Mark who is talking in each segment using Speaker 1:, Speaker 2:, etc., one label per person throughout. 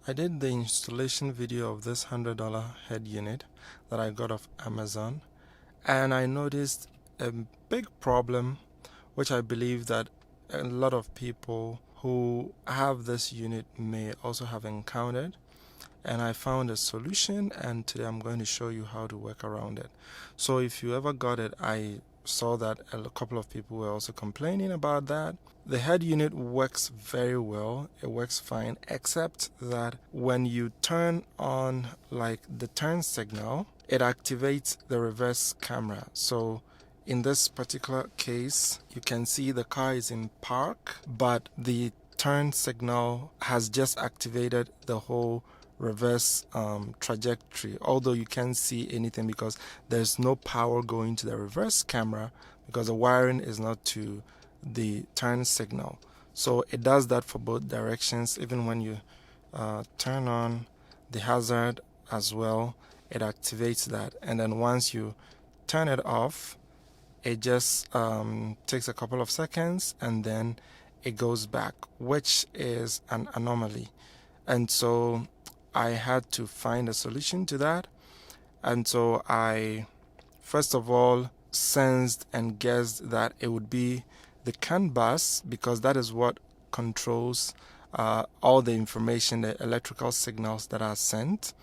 Speaker 1: I did the installation video of this $100 head unit that I got off Amazon, and I noticed a big problem which I believe that a lot of people who have this unit may also have encountered, and I found a solution, and today I'm going to show you how to work around it. So if you ever got it, I saw that a couple of people were also complaining about that. The head unit works very well, it works fine, except that when you turn on like the turn signal, it activates the reverse camera. So in this particular case, you can see the car is in park, but the turn signal has just activated the whole reverse trajectory, although you can't see anything because there's no power going to the reverse camera because the wiring is not to the turn signal. So it does that for both directions. Even when you turn on the hazard as well, it activates that, and then once you turn it off, it just takes a couple of seconds and then it goes back, which is an anomaly. And so I had to find a solution to that. And so I first of all sensed and guessed that it would be the CAN bus, because that is what controls all the information, the electrical signals that are sent.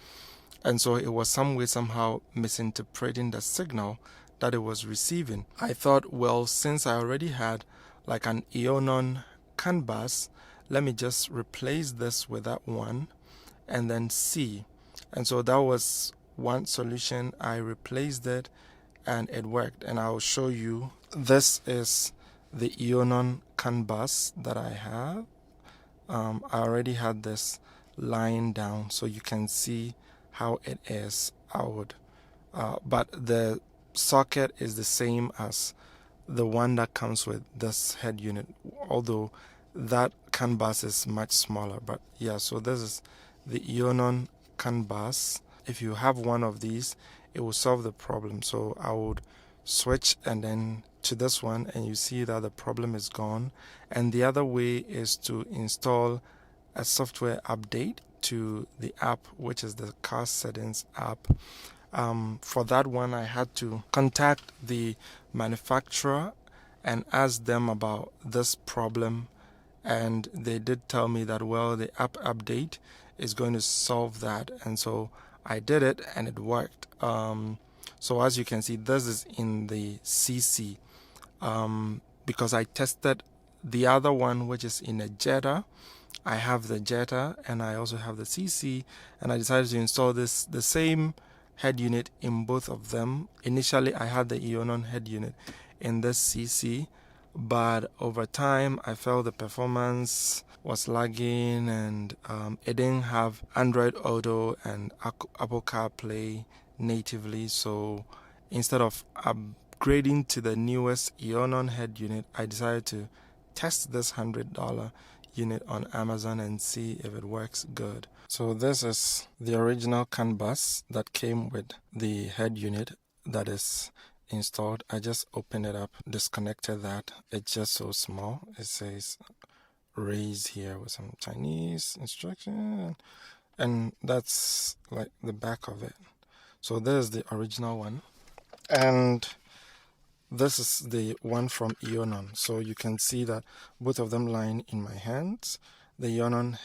Speaker 1: And so it was some way somehow misinterpreting the signal that it was receiving. I thought, well, since I already had like an Headunit CAN bus, let me just replace this with that one and then see. And so that was one solution. I replaced it and it worked, and I'll show you. This is the Headunit CAN bus that I have. I already had this line down so you can see how it is out, but the socket is the same as the one that comes with this head unit, although that CAN bus is much smaller. But yeah, so this is the Headunit CAN bus. If you have one of these, it will solve the problem. So I would switch and then to this one, and you see that the problem is gone. And the other way is to install a software update to the app, which is the car settings app. For that one, I had to contact the manufacturer and ask them about this problem, and they did tell me that, well, the app update is going to solve that. And so I did it and it worked. So as you can see, this is in the CC, because I tested the other one, which is in a Jetta. I have the Jetta and I also have the CC, and I decided to install the same head unit in both of them. Initially I had the Headunit head unit in this CC, but over time I felt the performance was lagging, and it didn't have Android Auto and Apple CarPlay natively. So instead of upgrading to the newest Headunit head unit, I decided to test this $100 unit on Amazon and see if it works good. So this is the original CAN bus that came with the head unit that is installed. I just opened it up, disconnected that. It's just so small. It says raise here with some Chinese instruction, and that's like the back of it. So there's the original one, and this is the one from Headunit. So you can see that both of them lying in my hands. The Headunit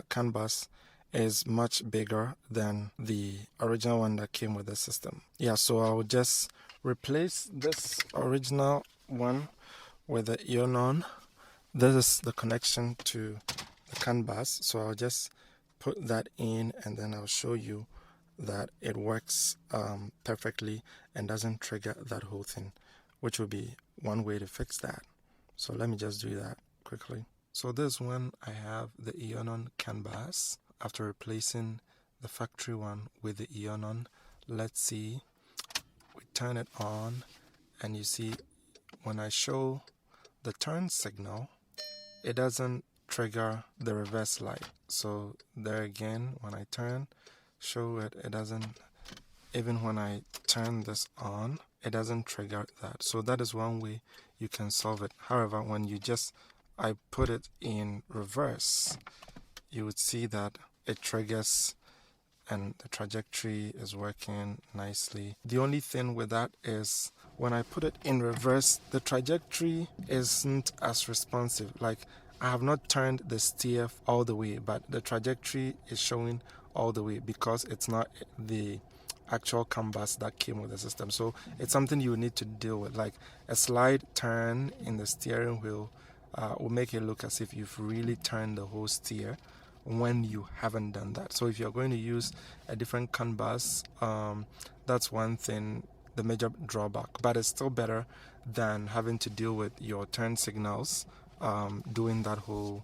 Speaker 1: CAN bus is much bigger than the original one that came with the system. Yeah, so I'll just replace this original one with the Headunit. This is the connection to the CAN bus, so I'll just put that in and then I'll show you that it works perfectly and doesn't trigger that whole thing, which will be one way to fix that. So let me just do that quickly. So this one, I have the Headunit CAN bus after replacing the factory one with the Headunit. Let's see. We turn it on, and you see when I show the turn signal, it doesn't trigger the reverse light. So there again, when I show it, it doesn't. Even when I turn this on, it doesn't trigger that. So that is one way you can solve it. However, when I put it in reverse, you would see that it triggers and the trajectory is working nicely. The only thing with that is when I put it in reverse, the trajectory isn't as responsive. Like, I have not turned the steer all the way, but the trajectory is showing all the way because it's not the actual canvas that came with the system. So it's something you need to deal with. Like, a slight turn in the steering wheel will make it look as if you've really turned the whole steer when you haven't done that. So if you're going to use a different canvas, that's one thing, the major drawback, but it's still better than having to deal with your turn signals doing that whole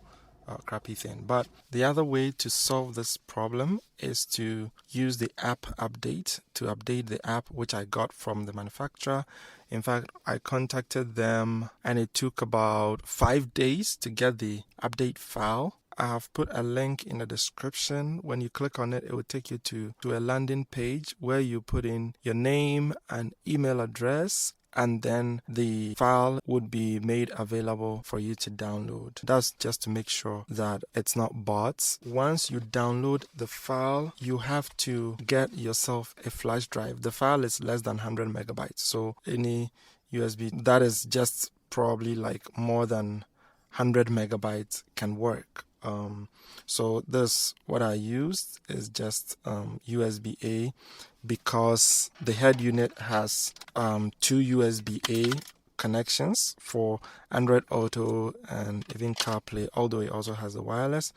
Speaker 1: crappy thing. But the other way to solve this problem is to use the app update to update the app, which I got from the manufacturer. In fact, I contacted them and it took about 5 days to get the update file. I have put a link in the description. When you click on it, it will take you to a landing page where you put in your name and email address, and then the file would be made available for you to download. That's just to make sure that it's not bots. Once you download the file, you have to get yourself a flash drive. The file is less than 100 megabytes. So any USB that is just probably like more than 100 megabytes can work. So this, what I used is just USB-A, because the head unit has 2 USB-A connections for Android Auto and even CarPlay, although it also has the wireless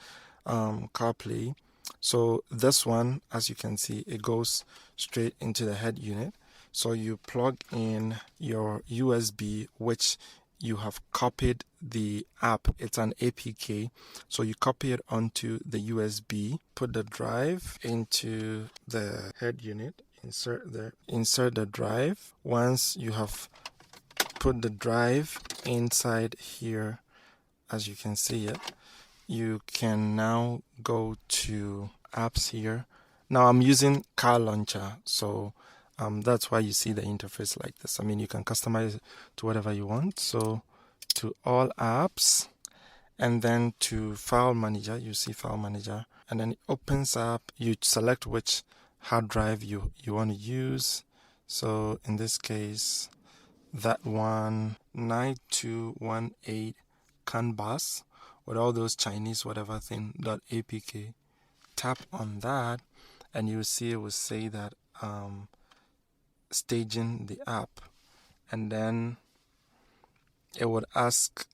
Speaker 1: CarPlay. So this one, as you can see, it goes straight into the head unit. So you plug in your USB, which you have copied the app. It's an APK, so you copy it onto the USB, put the drive into the head unit, insert the drive. Once you have put the drive inside here, as you can see it, you can now go to apps here. Now I'm using Car Launcher, so that's why you see the interface like this. I mean, you can customize it to whatever you want. So to all apps, and then to file manager, you see file manager, and then it opens up. You select which hard drive you want to use. So in this case, that one, 9218 CAN bus with all those Chinese whatever thing .apk. Tap on that and you see it will say that staging the app, and then it would ask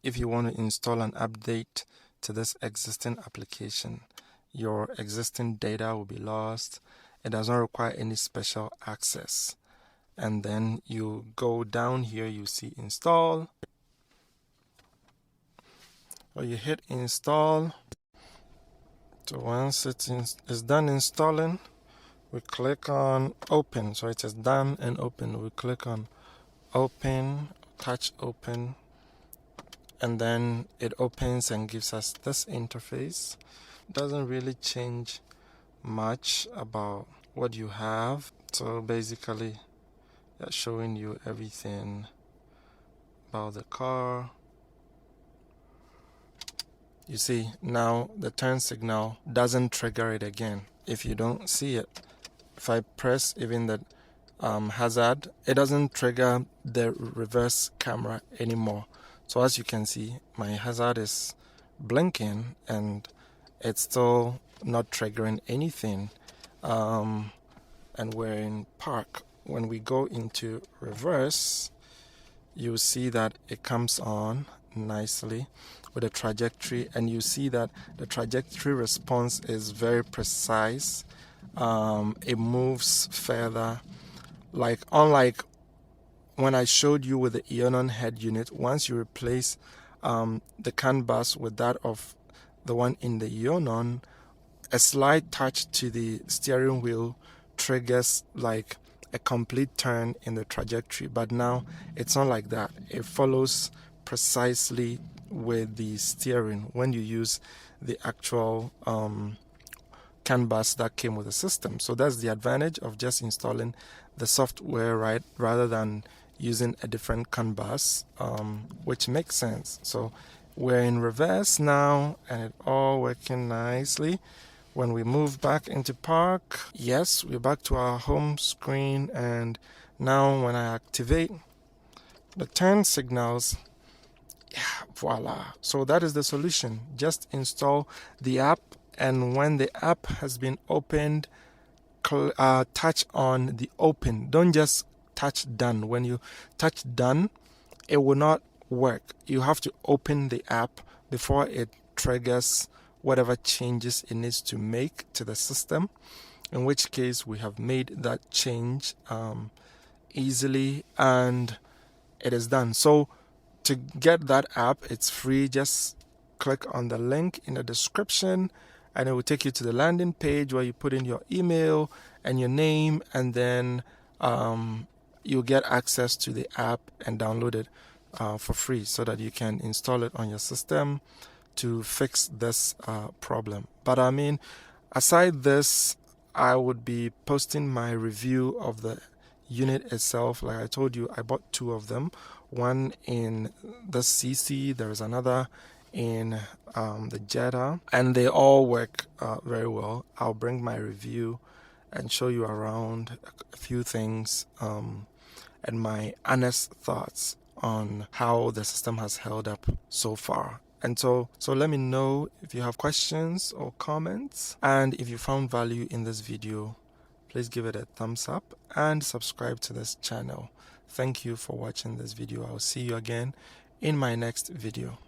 Speaker 1: if you want to install an update to this existing application. Your existing data will be lost. It does not require any special access. And then you go down here, you see install, or you hit install. So once it is done installing, we click on open. So it is done and open. We click on open, touch open, and then it opens and gives us this interface. Doesn't really change much about what you have. So basically, it's showing you everything about the car. You see, now the turn signal doesn't trigger it again. If you don't see it, if I press even the hazard, it doesn't trigger the reverse camera anymore. So as you can see, my hazard is blinking and it's still not triggering anything. And we're in park. When we go into reverse, you see that it comes on nicely with a trajectory, and you see that the trajectory response is very precise. It moves further, like unlike when I showed you with the Headunit head unit. Once you replace the CAN bus with that of the one in the Headunit, a slight touch to the steering wheel triggers like a complete turn in the trajectory, but now it's not like that. It follows precisely with the steering when you use the actual CAN bus that came with the system. So that's the advantage of just installing the software right rather than using a different CAN bus, which makes sense. So we're in reverse now and it's all working nicely. When we move back into Park, yes, we're back to our home screen, and now when I activate the turn signals, yeah, voila. So that is the solution. Just install the app, and when the app has been opened, touch on the open. Don't just touch done. When you touch done, it will not work. You have to open the app before it triggers whatever changes it needs to make to the system, in which case we have made that change easily, and it is done. So to get that app, it's free. Just click on the link in the description, and it will take you to the landing page where you put in your email and your name, and then you'll get access to the app and download it for free so that you can install it on your system to fix this problem. But I mean, aside this, I would be posting my review of the unit itself. Like I told you, I bought two of them, one in the CC, there is another in the Jetta, and they all work very well. I'll bring my review and show you around a few things and my honest thoughts on how the system has held up so far. And so let me know if you have questions or comments, and if you found value in this video, please give it a thumbs up and subscribe to this channel. Thank you for watching this video. I'll see you again in my next video.